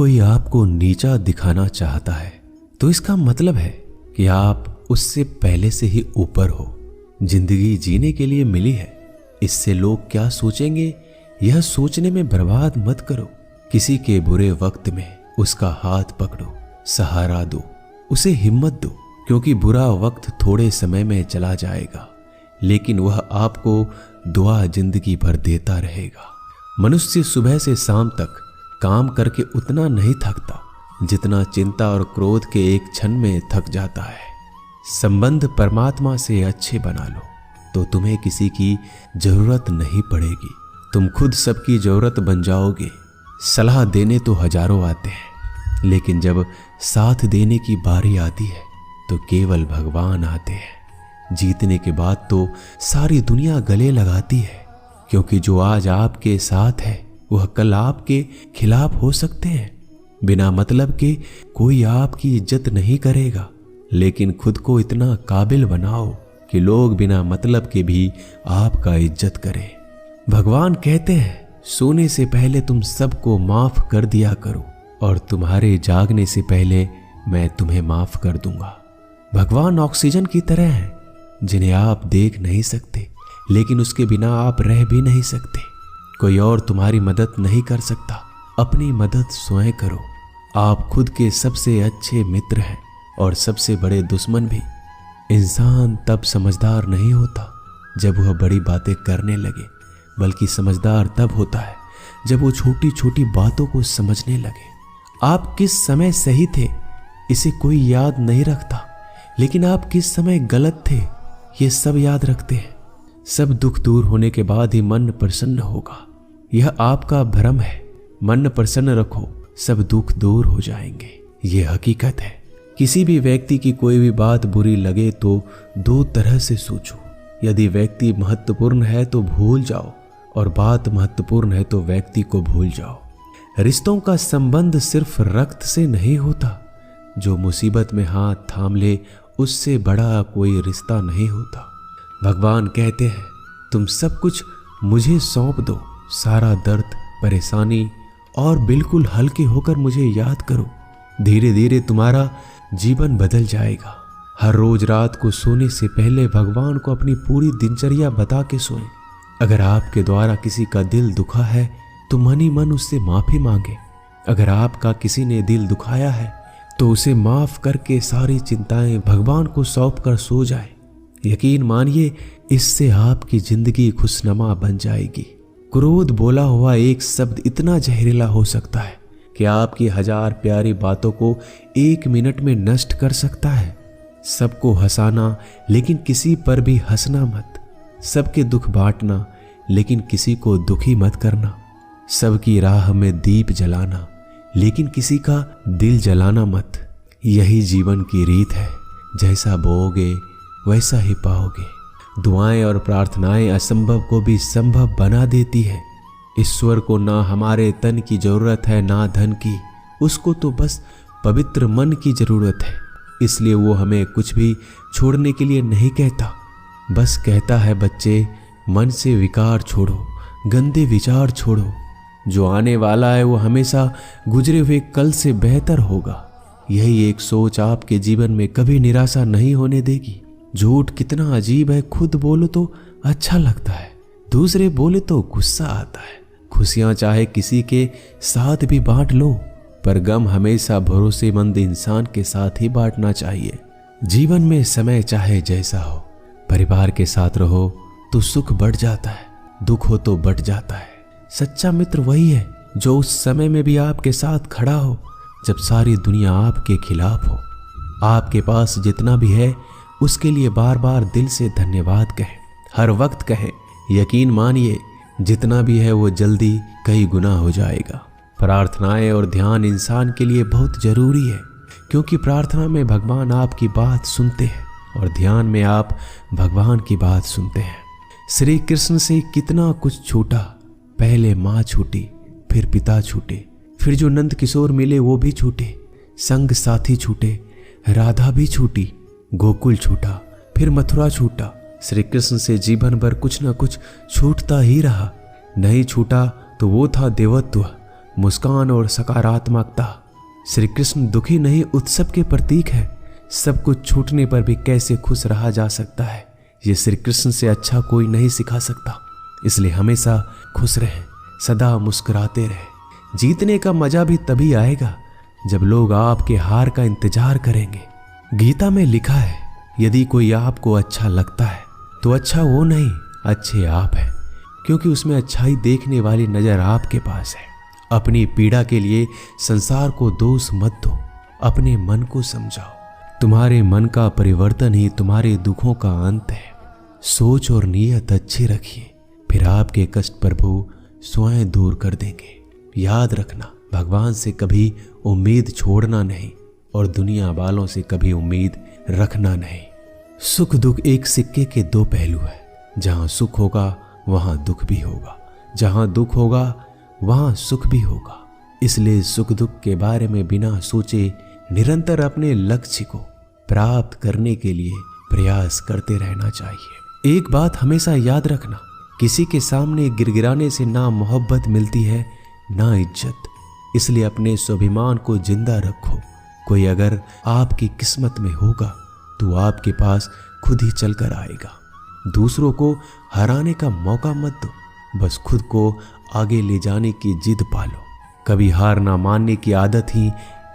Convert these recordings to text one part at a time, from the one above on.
कोई आपको नीचा दिखाना चाहता है तो इसका मतलब है कि आप उससे पहले से ही ऊपर हो। जिंदगी जीने के लिए मिली है, इससे लोग क्या सोचेंगे यह सोचने में बर्बाद मत करो। किसी के बुरे वक्त में उसका हाथ पकड़ो, सहारा दो, उसे हिम्मत दो, क्योंकि बुरा वक्त थोड़े समय में चला जाएगा लेकिन वह आपको दुआ जिंदगी भर देता रहेगा। मनुष्य सुबह से शाम तक काम करके उतना नहीं थकता जितना चिंता और क्रोध के एक क्षण में थक जाता है। संबंध परमात्मा से अच्छे बना लो तो तुम्हें किसी की जरूरत नहीं पड़ेगी, तुम खुद सबकी जरूरत बन जाओगे। सलाह देने तो हजारों आते हैं लेकिन जब साथ देने की बारी आती है तो केवल भगवान आते हैं। जीतने के बाद तो सारी दुनिया गले लगाती है, क्योंकि जो आज आपके साथ है वह कल आपके खिलाफ हो सकते हैं। बिना मतलब के कोई आपकी इज्जत नहीं करेगा, लेकिन खुद को इतना काबिल बनाओ कि लोग बिना मतलब के भी आपका इज्जत करें। भगवान कहते हैं सोने से पहले तुम सबको माफ कर दिया करो और तुम्हारे जागने से पहले मैं तुम्हें माफ कर दूंगा। भगवान ऑक्सीजन की तरह है जिन्हें आप देख नहीं सकते लेकिन उसके बिना आप रह भी नहीं सकते। कोई और तुम्हारी मदद नहीं कर सकता, अपनी मदद स्वयं करो। आप खुद के सबसे अच्छे मित्र हैं और सबसे बड़े दुश्मन भी। इंसान तब समझदार नहीं होता जब वह बड़ी बातें करने लगे, बल्कि समझदार तब होता है जब वो छोटी छोटी बातों को समझने लगे। आप किस समय सही थे इसे कोई याद नहीं रखता, लेकिन आप किस समय गलत थे ये सब याद रखते हैं। सब दुख दूर होने के बाद ही मन प्रसन्न होगा, यह आपका भ्रम है। मन प्रसन्न रखो, सब दुख दूर हो जाएंगे, ये हकीकत है। किसी भी व्यक्ति की कोई भी बात बुरी लगे तो दो तरह से सोचो। यदि व्यक्ति महत्वपूर्ण है तो भूल जाओ और बात महत्वपूर्ण है तो व्यक्ति को भूल जाओ। रिश्तों का संबंध सिर्फ रक्त से नहीं होता, जो मुसीबत में हाथ थाम ले उससे बड़ा कोई रिश्ता नहीं होता। भगवान कहते हैं तुम सब कुछ मुझे सौंप दो, सारा दर्द परेशानी, और बिल्कुल हल्के होकर मुझे याद करो। धीरे धीरे तुम्हारा जीवन बदल जाएगा। हर रोज रात को सोने से पहले भगवान को अपनी पूरी दिनचर्या बता के सोएं। अगर आपके द्वारा किसी का दिल दुखा है तो मन ही मन उससे माफी मांगे। अगर आपका किसी ने दिल दुखाया है तो उसे माफ करके सारी चिंताएं भगवान को सौंप कर सो जाए। यकीन मानिए इससे आपकी जिंदगी खुशनुमा बन जाएगी। क्रोध बोला हुआ एक शब्द इतना जहरीला हो सकता है कि आपकी हजार प्यारी बातों को एक मिनट में नष्ट कर सकता है। सबको हंसाना लेकिन किसी पर भी हंसना मत। सबके दुख बांटना लेकिन किसी को दुखी मत करना। सबकी राह में दीप जलाना लेकिन किसी का दिल जलाना मत। यही जीवन की रीत है, जैसा बोओगे वैसा ही पाओगे। दुआएं और प्रार्थनाएं असंभव को भी संभव बना देती है। ईश्वर को ना हमारे तन की जरूरत है ना धन की, उसको तो बस पवित्र मन की जरूरत है। इसलिए वो हमें कुछ भी छोड़ने के लिए नहीं कहता, बस कहता है बच्चे मन से विकार छोड़ो, गंदे विचार छोड़ो। जो आने वाला है वो हमेशा गुजरे हुए कल से बेहतर होगा। यही एक सोच आपके जीवन में कभी निराशा नहीं होने देगी। झूठ कितना अजीब है, खुद बोलो तो अच्छा लगता है, दूसरे बोले तो गुस्सा आता है। खुशियां चाहे किसी के साथ भी बांट लो, पर गम हमेशा भरोसेमंद इंसान के साथ ही बांटना चाहिए। जीवन में समय चाहे जैसा हो, परिवार के साथ रहो तो सुख बढ़ जाता है, दुख हो तो बढ़ जाता है। सच्चा मित्र वही है जो उस समय में भी आपके साथ खड़ा हो जब सारी दुनिया आपके खिलाफ हो। आपके पास जितना भी है उसके लिए बार बार दिल से धन्यवाद कहें, हर वक्त कहें। यकीन मानिए जितना भी है वो जल्दी कई गुना हो जाएगा। प्रार्थनाएं और ध्यान इंसान के लिए बहुत जरूरी है, क्योंकि प्रार्थना में भगवान आपकी बात सुनते हैं और ध्यान में आप भगवान की बात सुनते हैं। श्री कृष्ण से कितना कुछ छूटा, पहले माँ छूटी, फिर पिता छूटे, फिर जो नंद किशोर मिले वो भी छूटे, संग साथी छूटे, राधा भी छूटी, गोकुल छूटा, फिर मथुरा छूटा। श्री कृष्ण से जीवन भर कुछ न कुछ छूटता ही रहा। नहीं छूटा तो वो था देवत्व, मुस्कान और सकारात्मकता। श्री कृष्ण दुखी नहीं, उत्सव के प्रतीक है। सब कुछ छूटने पर भी कैसे खुश रहा जा सकता है, ये श्री कृष्ण से अच्छा कोई नहीं सिखा सकता। इसलिए हमेशा खुश रहें, सदा मुस्कुराते रहें। जीतने का मजा भी तभी आएगा जब लोग आपके हार का इंतजार करेंगे। गीता में लिखा है, यदि कोई आपको अच्छा लगता है तो अच्छा वो नहीं, अच्छे आप हैं, क्योंकि उसमें अच्छाई देखने वाली नजर आपके पास है। अपनी पीड़ा के लिए संसार को दोष मत दो, अपने मन को समझाओ। तुम्हारे मन का परिवर्तन ही तुम्हारे दुखों का अंत है। सोच और नीयत अच्छी रखिए, फिर आपके कष्ट प्रभु स्वयं दूर कर देंगे। याद रखना, भगवान से कभी उम्मीद छोड़ना नहीं और दुनिया वालों से कभी उम्मीद रखना नहीं। सुख दुख एक सिक्के के दो पहलू है। जहां सुख होगा वहां दुख भी होगा, जहां दुख होगा वहां सुख भी होगा। इसलिए सुख दुख के बारे में बिना सोचे निरंतर अपने लक्ष्य को प्राप्त करने के लिए प्रयास करते रहना चाहिए। एक बात हमेशा याद रखना, किसी के सामने गिड़गिड़ाने से ना मोहब्बत मिलती है ना इज्जत। इसलिए अपने स्वाभिमान को जिंदा रखो। कोई अगर आपकी किस्मत में होगा तो आपके पास खुद ही चलकर आएगा। दूसरों को हराने का मौका मत दो, बस खुद को आगे ले जाने की जिद पालो। कभी हार ना मानने की आदत ही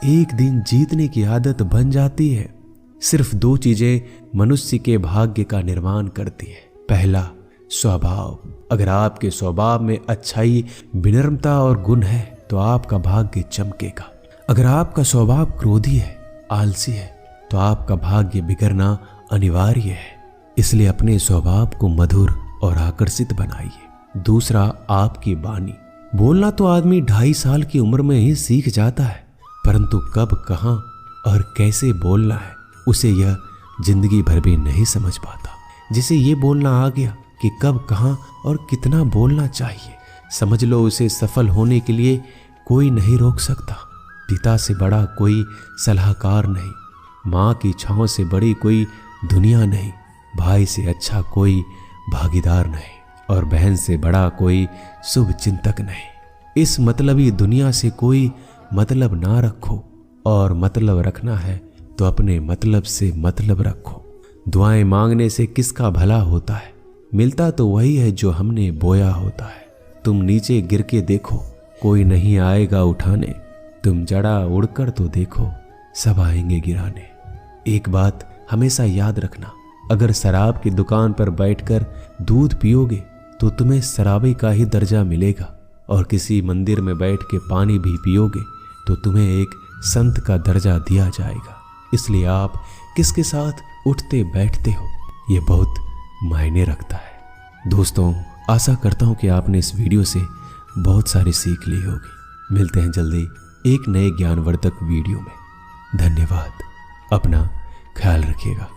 एक दिन जीतने की आदत बन जाती है। सिर्फ दो चीजें मनुष्य के भाग्य का निर्माण करती है। पहला, स्वभाव। अगर आपके स्वभाव में अच्छाई, विनम्रता और गुण है तो आपका भाग्य चमकेगा। अगर आपका स्वभाव क्रोधी है, आलसी है, तो आपका भाग्य बिगड़ना अनिवार्य है। इसलिए अपने स्वभाव को मधुर और आकर्षित बनाइए। दूसरा, आपकी वाणी। बोलना तो आदमी 2.5 साल की उम्र में ही सीख जाता है, परंतु कब, कहां और कैसे बोलना है उसे यह जिंदगी भर भी नहीं समझ पाता। जिसे ये बोलना आ गया कि कब, कहां और कितना बोलना चाहिए, समझ लो उसे सफल होने के लिए कोई नहीं रोक सकता। पिता से बड़ा कोई सलाहकार नहीं, माँ की छांव से बड़ी कोई दुनिया नहीं, भाई से अच्छा कोई भागीदार नहीं और बहन से बड़ा कोई शुभ चिंतक नहीं। इस मतलबी दुनिया से कोई मतलब ना रखो, और मतलब रखना है तो अपने मतलब से मतलब रखो। दुआएं मांगने से किसका भला होता है, मिलता तो वही है जो हमने बोया होता है। तुम नीचे गिर के देखो, कोई नहीं आएगा उठाने। तुम जड़ा उड़कर तो देखो, सब आएंगे गिराने। एक बात हमेशा याद रखना, अगर शराब की दुकान पर बैठकर दूध पियोगे तो तुम्हें शराबी का ही दर्जा मिलेगा, और किसी मंदिर में बैठ के पानी भी पियोगे तो तुम्हें एक संत का दर्जा दिया जाएगा। इसलिए आप किसके साथ उठते बैठते हो ये बहुत मायने रखता है। दोस्तों, आशा करता हूं कि आपने इस वीडियो से बहुत सारी सीख ली होगी। मिलते हैं जल्दी एक नए ज्ञानवर्धक वीडियो में। धन्यवाद। अपना ख्याल रखिएगा।